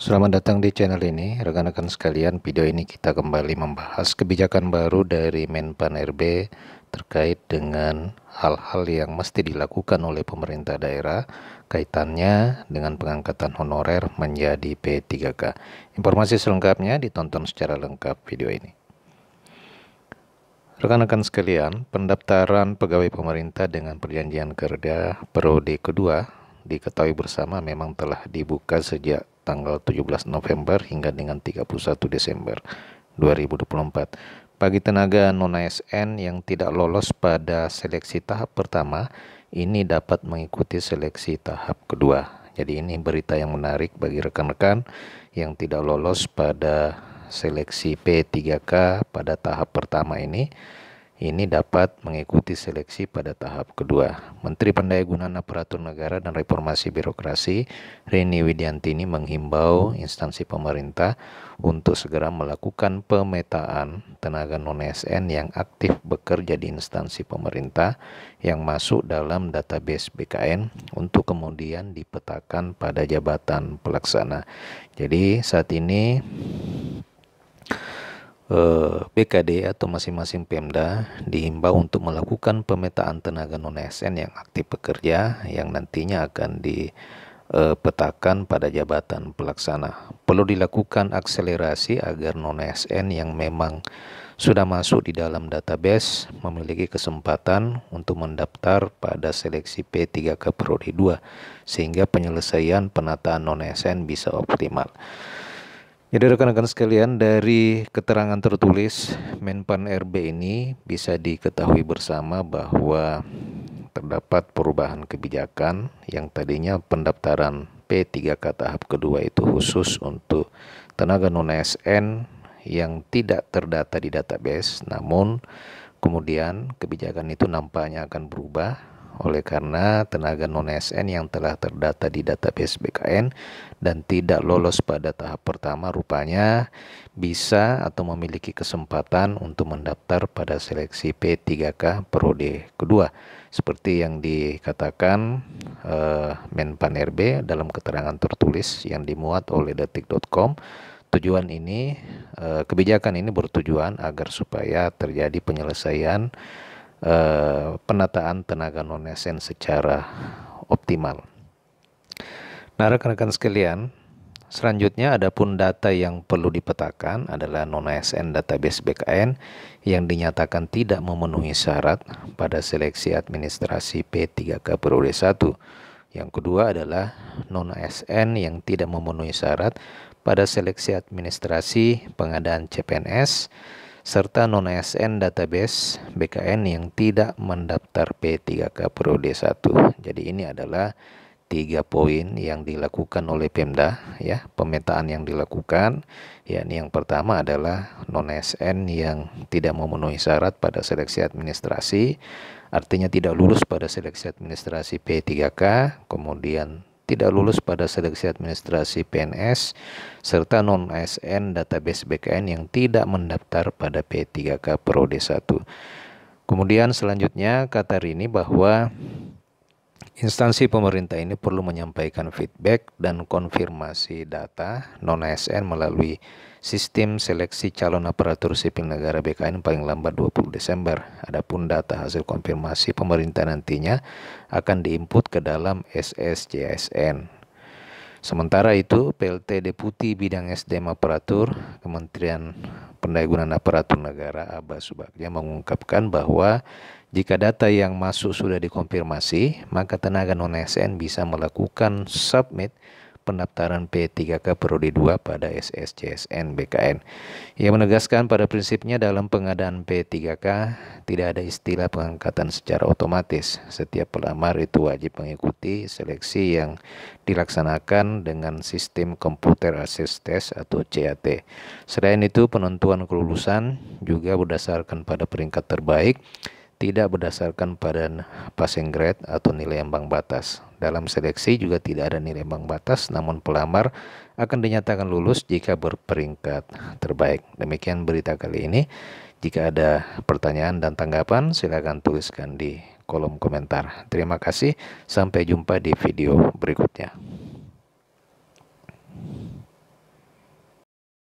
Selamat datang di channel ini, rekan-rekan sekalian. Video ini kita kembali membahas kebijakan baru dari Menpan RB terkait dengan hal-hal yang mesti dilakukan oleh pemerintah daerah kaitannya dengan pengangkatan honorer menjadi P3K. Informasi selengkapnya ditonton secara lengkap video ini. Rekan-rekan sekalian, pendaftaran pegawai pemerintah dengan perjanjian kerja periode kedua diketahui bersama memang telah dibuka sejak tanggal 17 November hingga dengan 31 Desember 2024. Bagi tenaga non-ASN yang tidak lolos pada seleksi tahap pertama, ini dapat mengikuti seleksi tahap kedua. Jadi ini berita yang menarik bagi rekan-rekan yang tidak lolos pada seleksi P3K pada tahap pertama ini dapat mengikuti seleksi pada tahap kedua. Menteri Pendayagunaan Aparatur Negara dan Reformasi Birokrasi Rini Widiantini menghimbau instansi pemerintah untuk segera melakukan pemetaan tenaga non-ASN yang aktif bekerja di instansi pemerintah yang masuk dalam database BKN untuk kemudian dipetakan pada jabatan pelaksana. Jadi saat ini BKD atau masing-masing Pemda dihimbau untuk melakukan pemetaan tenaga non-ASN yang aktif bekerja yang nantinya akan dipetakan pada jabatan pelaksana. Perlu dilakukan akselerasi agar non-ASN yang memang sudah masuk di dalam database memiliki kesempatan untuk mendaftar pada seleksi P3K periode 2 sehingga penyelesaian penataan non-ASN bisa optimal. Jadi rekan-rekan sekalian, dari keterangan tertulis Menpan RB ini bisa diketahui bersama bahwa terdapat perubahan kebijakan yang tadinya pendaftaran P3K tahap kedua itu khusus untuk tenaga non-ASN yang tidak terdata di database, namun kemudian kebijakan itu nampaknya akan berubah oleh karena tenaga non-ASN yang telah terdata di database BKN dan tidak lolos pada tahap pertama rupanya bisa atau memiliki kesempatan untuk mendaftar pada seleksi P3K periode kedua seperti yang dikatakan Menpan RB dalam keterangan tertulis yang dimuat oleh detik.com. Tujuan ini, kebijakan ini bertujuan agar supaya terjadi penyelesaian penataan tenaga non-ASN secara optimal. Nah, rekan-rekan sekalian, selanjutnya adapun data yang perlu dipetakan adalah non-ASN database BKN yang dinyatakan tidak memenuhi syarat pada seleksi administrasi P3K periode 1. Yang kedua adalah non-ASN yang tidak memenuhi syarat pada seleksi administrasi pengadaan CPNS serta non-ASN database BKN yang tidak mendaftar P3K periode 1. Jadi ini adalah 3 poin yang dilakukan oleh Pemda, ya, pemetaan yang dilakukan, yakni yang pertama adalah non-ASN yang tidak memenuhi syarat pada seleksi administrasi, artinya tidak lulus pada seleksi administrasi P3K, kemudian tidak lulus pada seleksi administrasi PNS, serta non-ASN database BKN yang tidak mendaftar pada P3K periode 1. Kemudian selanjutnya kata Rini bahwa instansi pemerintah ini perlu menyampaikan feedback dan konfirmasi data non-ASN melalui sistem seleksi calon aparatur sipil negara BKN paling lambat 20 Desember. Adapun data hasil konfirmasi pemerintah nantinya akan diinput ke dalam SSCSN. Sementara itu, PLT Deputi Bidang SDM Aparatur Kementerian Pendayagunaan Aparatur Negara Abbas Subagja mengungkapkan bahwa jika data yang masuk sudah dikonfirmasi, maka tenaga non-ASN bisa melakukan submit pendaftaran P3K periode 2 pada SSCSN BKN. Ia menegaskan pada prinsipnya dalam pengadaan P3K tidak ada istilah pengangkatan secara otomatis. Setiap pelamar itu wajib mengikuti seleksi yang dilaksanakan dengan sistem Computer Assessed Test atau CAT. Selain itu, penentuan kelulusan juga berdasarkan pada peringkat terbaik, tidak berdasarkan pada passing grade atau nilai ambang batas. Dalam seleksi juga tidak ada nilai ambang batas, namun pelamar akan dinyatakan lulus jika berperingkat terbaik. Demikian berita kali ini. Jika ada pertanyaan dan tanggapan, silakan tuliskan di kolom komentar. Terima kasih, sampai jumpa di video berikutnya.